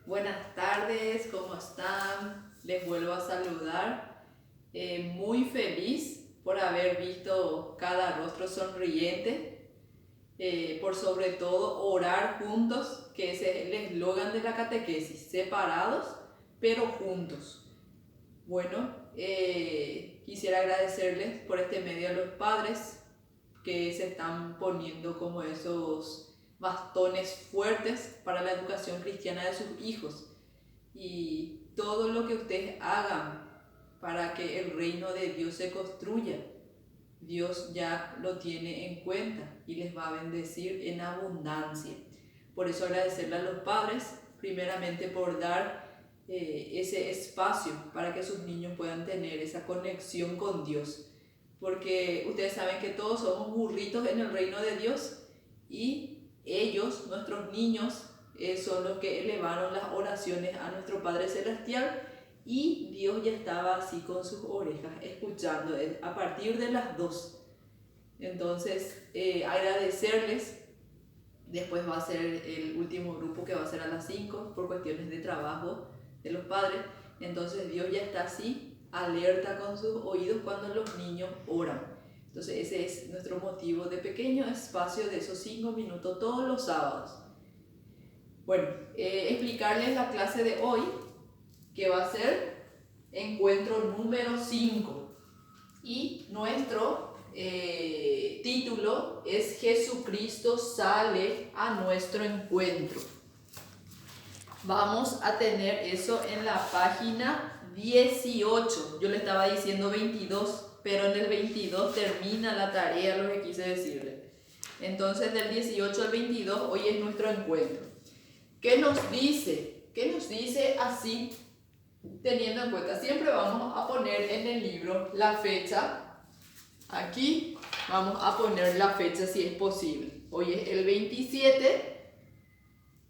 Buenas tardes, ¿cómo están? Les vuelvo a saludar. Muy feliz por haber visto cada rostro sonriente, por sobre todo orar juntos, que ese es el eslogan de la catequesis, separados pero juntos. Bueno, quisiera agradecerles por este medio a los padres que se están poniendo como esos bastones fuertes para la educación cristiana de sus hijos. Y todo lo que ustedes hagan para que el reino de Dios se construya, Dios ya lo tiene en cuenta y les va a bendecir en abundancia. Por eso agradecerle a los padres, primeramente por dar ese espacio para que sus niños puedan tener esa conexión con Dios. Porque ustedes saben que todos somos burritos en el reino de Dios y ellos, nuestros niños, son los que elevaron las oraciones a nuestro Padre Celestial y Dios ya estaba así con sus orejas escuchando a partir de las 2. Entonces, agradecerles. Después va a ser el último grupo que va a ser a las 5 por cuestiones de trabajo de los padres. Entonces Dios ya está así, alerta con sus oídos cuando los niños oran. Entonces ese es nuestro motivo de pequeño espacio de esos 5 minutos todos los sábados. Bueno, explicarles la clase de hoy, que va a ser encuentro número 5. Y nuestro título es Jesucristo sale a nuestro encuentro. Vamos a tener eso en la página 18. Yo le estaba diciendo 22, pero en el 22 termina la tarea, lo que quise decirle. Entonces del 18 al 22 hoy es nuestro encuentro. ¿Qué nos dice? ¿Qué nos dice así? Teniendo en cuenta, siempre vamos a poner en el libro la fecha. Aquí vamos a poner la fecha si es posible. Hoy es el 27.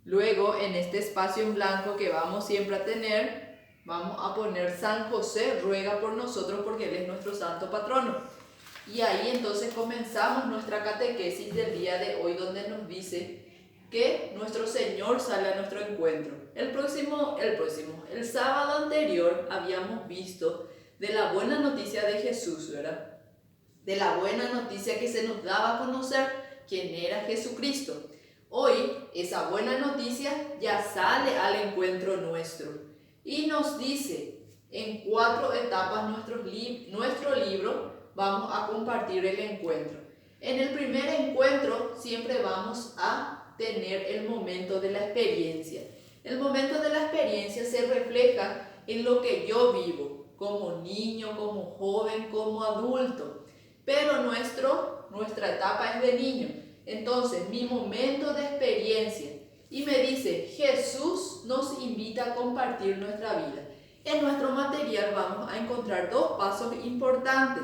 Luego en este espacio en blanco que vamos siempre a tener, vamos a poner San José ruega por nosotros porque Él es nuestro santo patrono. Y ahí entonces comenzamos nuestra catequesis del día de hoy, donde nos dice que nuestro Señor sale a nuestro encuentro. El sábado anterior habíamos visto de la buena noticia de Jesús, ¿verdad? De la buena noticia que se nos daba a conocer quién era Jesucristo. Hoy esa buena noticia ya sale al encuentro nuestro y nos dice en 4 etapas nuestro libro vamos a compartir el encuentro. En el primer encuentro siempre vamos a tener el momento de la experiencia. El momento de la experiencia se refleja en lo que yo vivo como niño, como joven, como adulto. Pero nuestra etapa es de niño. Entonces, mi momento de experiencia. Y me dice, Jesús nos invita a compartir nuestra vida. En nuestro material vamos a encontrar 2 pasos importantes.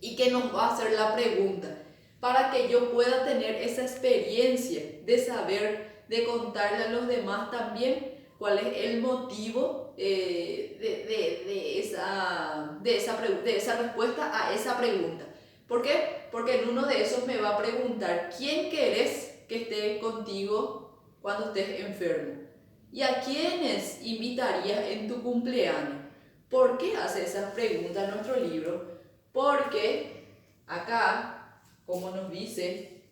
Y que nos va a hacer la pregunta, para que yo pueda tener esa experiencia de saber, de contarle a los demás también cuál es el motivo de esa respuesta a esa pregunta. ¿Por qué? Porque en uno de esos me va a preguntar, ¿quién querés que esté contigo cuando estés enfermo? ¿Y a quiénes invitarías en tu cumpleaños? ¿Por qué hace esas preguntas en nuestro libro? Porque acá, como nos dice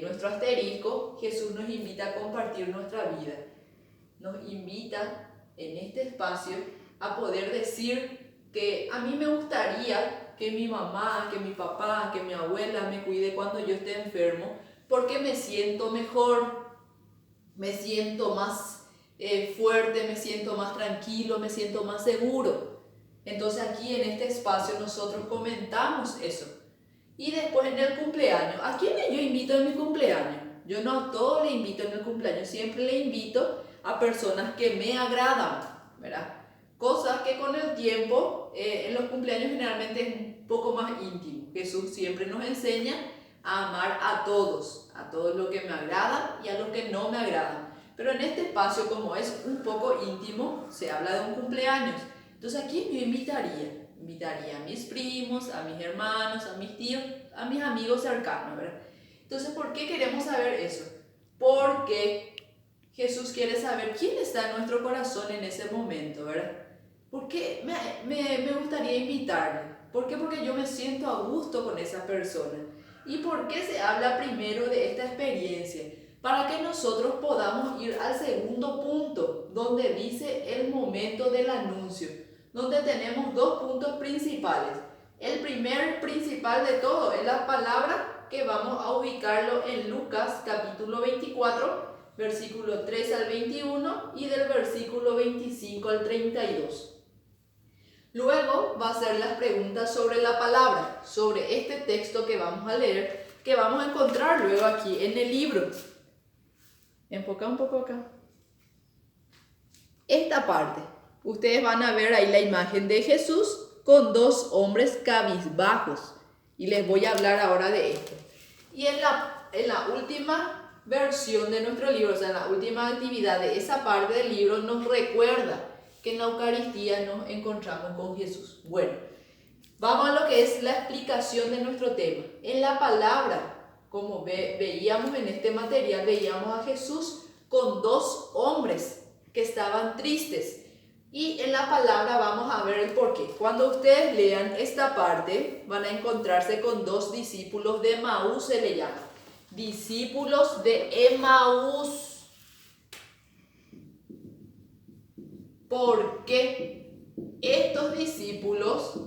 nuestro asterisco, Jesús nos invita a compartir nuestra vida. Nos invita en este espacio a poder decir que a mí me gustaría que mi mamá, que mi papá, que mi abuela me cuide cuando yo esté enfermo, porque me siento mejor, me siento más fuerte, me siento más tranquilo, me siento más seguro. Entonces aquí en este espacio nosotros comentamos eso. Y después en el cumpleaños, ¿a quién yo invito en mi cumpleaños? Yo no a todos le invito en el cumpleaños, siempre le invito a personas que me agradan, ¿verdad? Cosas que con el tiempo, en los cumpleaños generalmente es un poco más íntimo. Jesús siempre nos enseña a amar a todos los que me agradan y a los que no me agradan. Pero en este espacio, como es un poco íntimo, se habla de un cumpleaños. Entonces, ¿a quién yo invitaría? Invitaría a mis primos, a mis hermanos, a mis tíos, a mis amigos cercanos, ¿verdad? Entonces, ¿por qué queremos saber eso? Porque Jesús quiere saber quién está en nuestro corazón en ese momento, ¿verdad? ¿Por qué me gustaría invitarle? ¿Por qué? Porque yo me siento a gusto con esa persona. ¿Y por qué se habla primero de esta experiencia? Para que nosotros podamos ir al segundo punto, donde dice el momento del anuncio, donde tenemos dos puntos principales. El primer principal de todo es la palabra, que vamos a ubicarlo en Lucas capítulo 24, versículo 3 al 21 y del versículo 25 al 32. Luego va a ser las preguntas sobre la palabra, sobre este texto que vamos a leer, que vamos a encontrar luego aquí en el libro. Enfoca un poco acá. Esta parte, ustedes van a ver ahí la imagen de Jesús con dos hombres cabizbajos. Y les voy a hablar ahora de esto. Y en la última versión de nuestro libro, o sea, en la última actividad de esa parte del libro, nos recuerda que en la Eucaristía nos encontramos con Jesús. Bueno, vamos a lo que es la explicación de nuestro tema. En la palabra, como veíamos en este material, veíamos a Jesús con dos hombres que estaban tristes. Y en la palabra vamos a ver el porqué. Cuando ustedes lean esta parte, van a encontrarse con dos discípulos de Emaús, se le llama. Discípulos de Emaús. Porque estos discípulos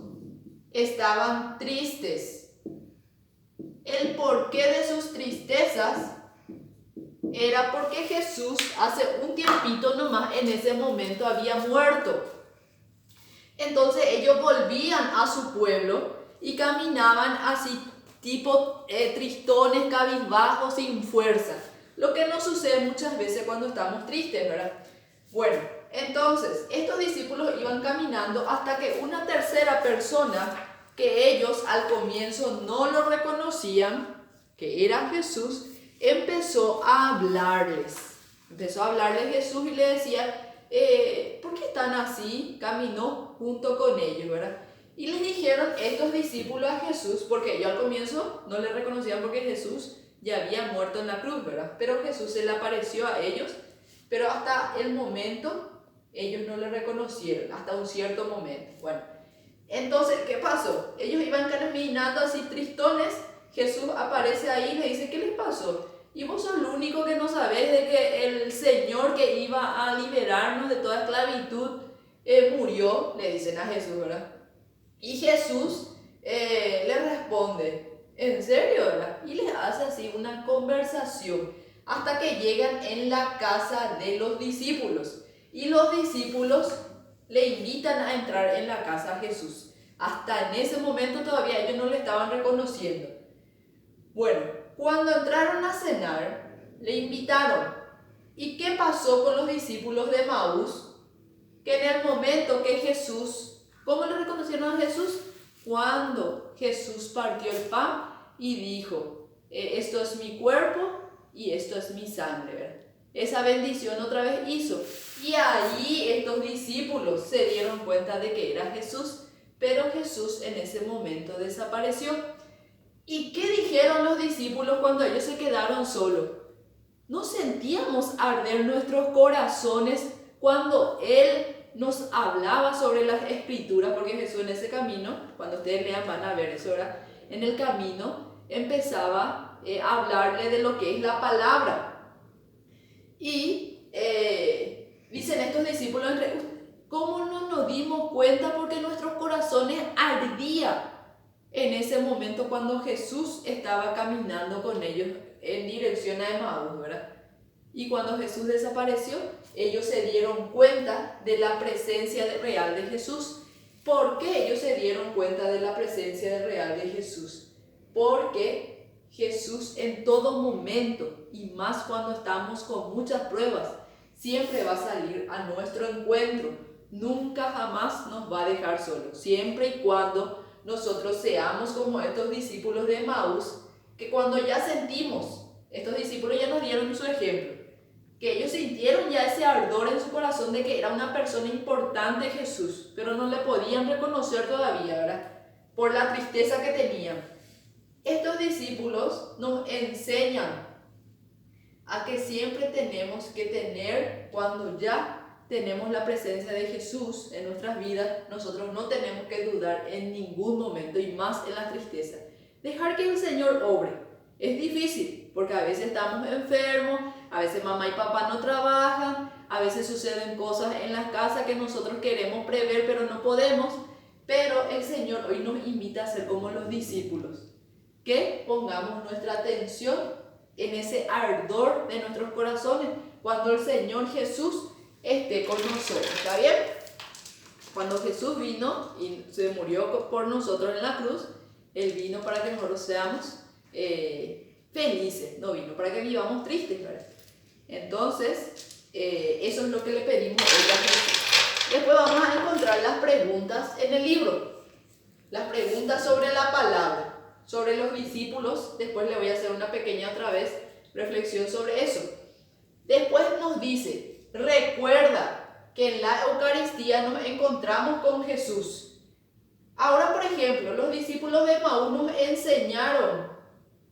estaban tristes. El porqué de sus tristezas era porque Jesús hace un tiempito nomás en ese momento había muerto. Entonces ellos volvían a su pueblo y caminaban así tipo tristones, cabizbajos, sin fuerza. Lo que nos sucede muchas veces cuando estamos tristes, ¿verdad? Bueno, entonces estos discípulos iban caminando hasta que una tercera persona, que ellos al comienzo no lo reconocían, que era Jesús, empezó a hablarles. Empezó a hablarles Jesús y le decía, ¿por qué están así? Caminó junto con ellos, ¿verdad? Y les dijeron estos discípulos a Jesús, porque ellos al comienzo no le reconocían porque Jesús ya había muerto en la cruz, ¿verdad? Pero Jesús se le apareció a ellos, pero hasta el momento ellos no le reconocieron, hasta un cierto momento. Bueno, entonces, ¿qué pasó? Ellos iban caminando así tristones. Jesús aparece ahí y le dice, ¿qué les pasó? Y vos sos el único que no sabés de que el Señor que iba a liberarnos de toda esclavitud murió, le dicen a Jesús, ¿verdad? Y Jesús le responde, ¿en serio, verdad? Y les hace así una conversación hasta que llegan en la casa de los discípulos. Y los discípulos le invitan a entrar en la casa a Jesús. Hasta en ese momento todavía ellos no le estaban reconociendo. Bueno, cuando entraron a cenar, le invitaron. ¿Y qué pasó con los discípulos de Emaús? Que en el momento que Jesús, ¿cómo le reconocieron a Jesús? Cuando Jesús partió el pan y dijo, esto es mi cuerpo y esto es mi sangre, ¿verdad? Esa bendición otra vez hizo. Y ahí estos discípulos se dieron cuenta de que era Jesús, pero Jesús en ese momento desapareció. ¿Y qué dijeron los discípulos cuando ellos se quedaron solos? ¿No sentíamos arder nuestros corazones cuando Él nos hablaba sobre las escrituras? Porque Jesús en ese camino, cuando ustedes lean van a ver eso, ¿verdad? En el camino empezaba a hablarle de lo que es la palabra. Y dicen estos discípulos, ¿cómo no nos dimos cuenta? Porque nuestros corazones ardían en ese momento cuando Jesús estaba caminando con ellos en dirección a Emaús, ¿verdad? Y cuando Jesús desapareció, ellos se dieron cuenta de la presencia real de Jesús. ¿Por qué ellos se dieron cuenta de la presencia real de Jesús? Porque Jesús en todo momento, y más cuando estamos con muchas pruebas, siempre va a salir a nuestro encuentro. Nunca jamás nos va a dejar solos, siempre y cuando nosotros seamos como estos discípulos de Emaús, que cuando ya sentimos, estos discípulos ya nos dieron su ejemplo, que ellos sintieron ya ese ardor en su corazón de que era una persona importante Jesús, pero no le podían reconocer todavía, ¿verdad? Por la tristeza que tenían. Estos discípulos nos enseñan a que siempre tenemos que tener, cuando ya tenemos la presencia de Jesús en nuestras vidas, nosotros no tenemos que dudar en ningún momento, y más en la tristeza. Dejar que el Señor obre. Es difícil, porque a veces estamos enfermos, a veces mamá y papá no trabajan, a veces suceden cosas en las casas que nosotros queremos prever, pero no podemos. Pero el Señor hoy nos invita a ser como los discípulos, que pongamos nuestra atención en ese ardor de nuestros corazones cuando el Señor Jesús esté con nosotros. ¿Está bien? Cuando Jesús vino y se murió por nosotros en la cruz, Él vino para que nosotros seamos felices, no vino para que vivamos tristes, ¿verdad? Entonces, eso es lo que le pedimos hoy a Jesús. Después vamos a encontrar las preguntas en el libro, las preguntas sobre la palabra, sobre los discípulos. Después le voy a hacer una pequeña otra vez reflexión sobre eso. Después nos dice, recuerda que en la Eucaristía nos encontramos con Jesús. Ahora, por ejemplo, los discípulos de Emaús nos enseñaron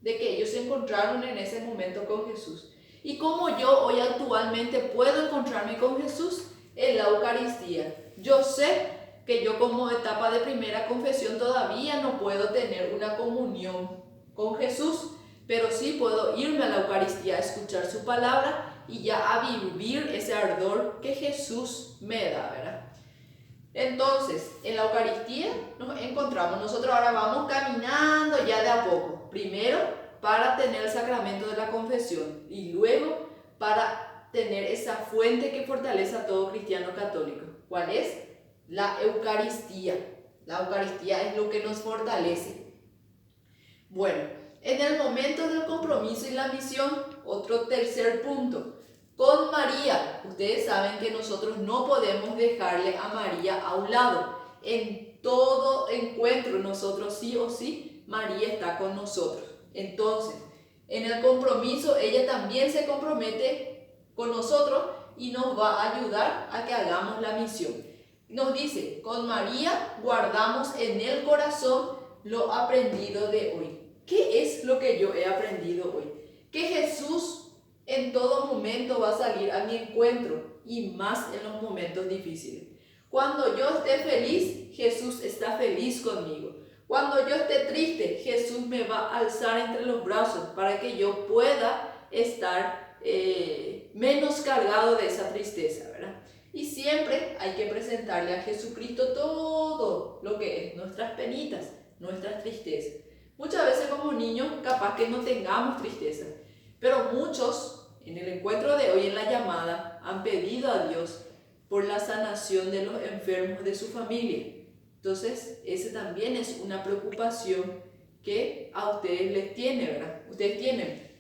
de que ellos se encontraron en ese momento con Jesús. ¿Y cómo yo hoy actualmente puedo encontrarme con Jesús? En la Eucaristía. Yo sé que yo, como etapa de primera confesión, todavía no puedo tener una comunión con Jesús, pero sí puedo irme a la Eucaristía a escuchar su palabra y ya a vivir ese ardor que Jesús me da, ¿verdad? Entonces, en la Eucaristía nos encontramos. Nosotros ahora vamos caminando ya de a poco. Primero para tener el sacramento de la confesión y luego para tener esa fuente que fortalece a todo cristiano católico. ¿Cuál es? La Eucaristía. La Eucaristía es lo que nos fortalece. Bueno, en el momento del compromiso y la misión, otro tercer punto. Con María. Ustedes saben que nosotros no podemos dejarle a María a un lado. En todo encuentro, nosotros sí o sí, María está con nosotros. Entonces, en el compromiso, ella también se compromete con nosotros y nos va a ayudar a que hagamos la misión. Nos dice, con María guardamos en el corazón lo aprendido de hoy. ¿Qué es lo que yo he aprendido hoy? Que Jesús en todo momento va a salir a mi encuentro, y más en los momentos difíciles. Cuando yo esté feliz, Jesús está feliz conmigo. Cuando yo esté triste, Jesús me va a alzar entre los brazos para que yo pueda estar menos cargado de esa tristeza, ¿verdad? Y siempre hay que presentarle a Jesucristo todo lo que es nuestras penitas, nuestras tristezas. Muchas veces como niños capaz que no tengamos tristeza, pero muchos en el encuentro de hoy, en la llamada, han pedido a Dios por la sanación de los enfermos de su familia. Entonces, ese también es una preocupación que a ustedes les tiene, ¿verdad? Ustedes tienen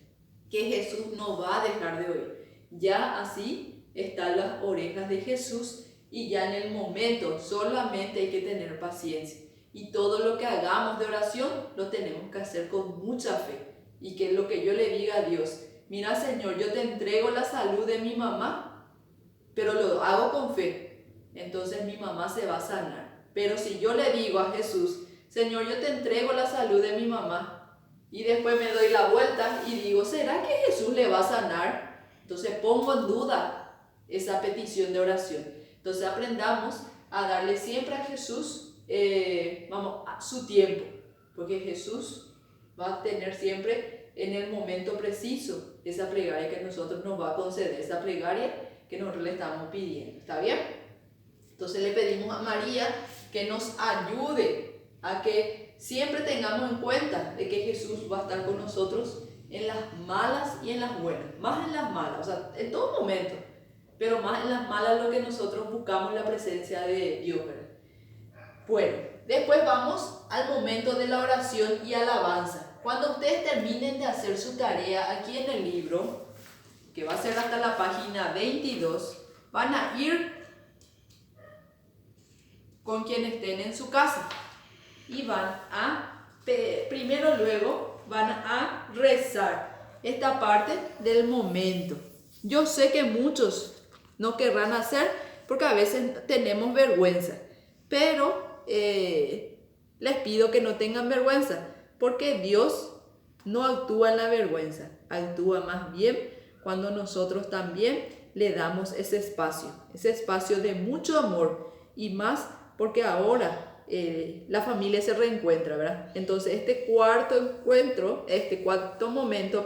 que Jesús no va a dejar de oír. Ya así están las orejas de Jesús, y ya en el momento solamente hay que tener paciencia. Y todo lo que hagamos de oración lo tenemos que hacer con mucha fe. Y que lo que yo le diga a Dios, mira Señor, yo te entrego la salud de mi mamá, pero lo hago con fe, entonces mi mamá se va a sanar. Pero si yo le digo a Jesús, Señor, yo te entrego la salud de mi mamá, y después me doy la vuelta y digo, ¿será que Jesús le va a sanar? Entonces pongo en duda esa petición de oración. Entonces aprendamos a darle siempre a Jesús a su tiempo, porque Jesús va a tener siempre en el momento preciso esa plegaria que nosotros nos va a conceder, esa plegaria que nosotros le estamos pidiendo. ¿Está bien? Entonces le pedimos a María que nos ayude a que siempre tengamos en cuenta de que Jesús va a estar con nosotros en las malas y en las buenas. Más en las malas, o sea, en todo momento, pero más en las malas lo que nosotros buscamos la presencia de Dios, ¿verdad? Bueno, después vamos al momento de la oración y alabanza. Cuando ustedes terminen de hacer su tarea aquí en el libro, que va a ser hasta la página 22, van a ir con quien estén en su casa y van a, luego van a rezar esta parte del momento. Yo sé que muchos no querrán hacer porque a veces tenemos vergüenza, pero les pido que no tengan vergüenza, porque Dios no actúa en la vergüenza, actúa más bien cuando nosotros también le damos ese espacio de mucho amor, y más porque ahora la familia se reencuentra, ¿verdad? Entonces este cuarto momento,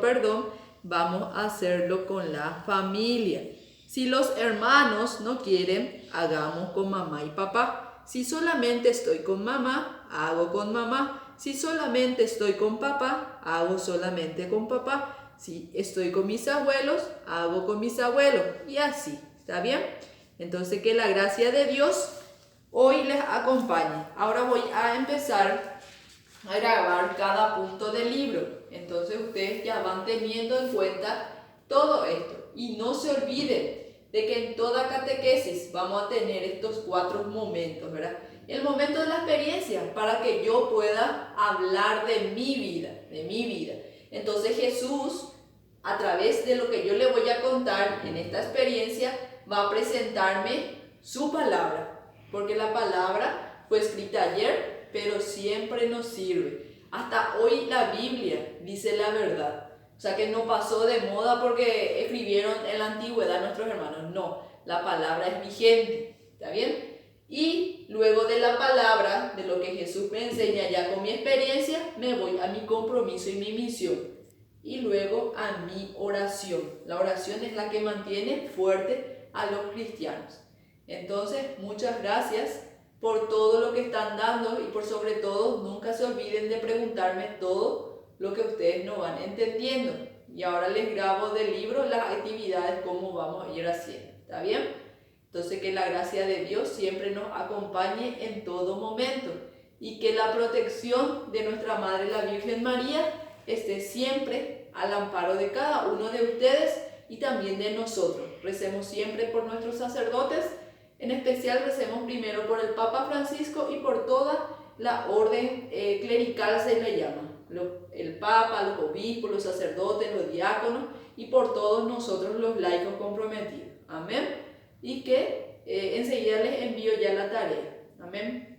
vamos a hacerlo con la familia. Si los hermanos no quieren, hagamos con mamá y papá. Si solamente estoy con mamá, hago con mamá. Si solamente estoy con papá, hago solamente con papá. Si estoy con mis abuelos, hago con mis abuelos. Y así, ¿está bien? Entonces que la gracia de Dios hoy les acompañe. Ahora voy a empezar a grabar cada punto del libro. Entonces ustedes ya van teniendo en cuenta todo esto. Y no se olviden de que en toda catequesis vamos a tener estos 4 momentos, ¿verdad? El momento de la experiencia, para que yo pueda hablar de mi vida. Entonces Jesús, a través de lo que yo le voy a contar en esta experiencia, va a presentarme su palabra, porque la palabra fue escrita ayer, pero siempre nos sirve. Hasta hoy la Biblia dice la verdad. O sea que no pasó de moda porque escribieron en la antigüedad nuestros hermanos. No, la palabra es vigente. ¿Está bien? Y luego de la palabra, de lo que Jesús me enseña ya con mi experiencia, me voy a mi compromiso y mi misión. Y luego a mi oración. La oración es la que mantiene fuerte a los cristianos. Entonces, muchas gracias por todo lo que están dando y por sobre todo, nunca se olviden de preguntarme todo lo que ustedes no van entendiendo. Y ahora les grabo del libro las actividades, cómo vamos a ir haciendo. ¿Está bien? Entonces que la gracia de Dios siempre nos acompañe en todo momento y que la protección de nuestra Madre la Virgen María esté siempre al amparo de cada uno de ustedes y también de nosotros. Recemos siempre por nuestros sacerdotes, en especial recemos primero por el Papa Francisco y por toda la orden clerical se le llama. El Papa, los obispos, los sacerdotes, los diáconos y por todos nosotros los laicos comprometidos. Amén. Y que enseguida les envío ya la tarea. Amén.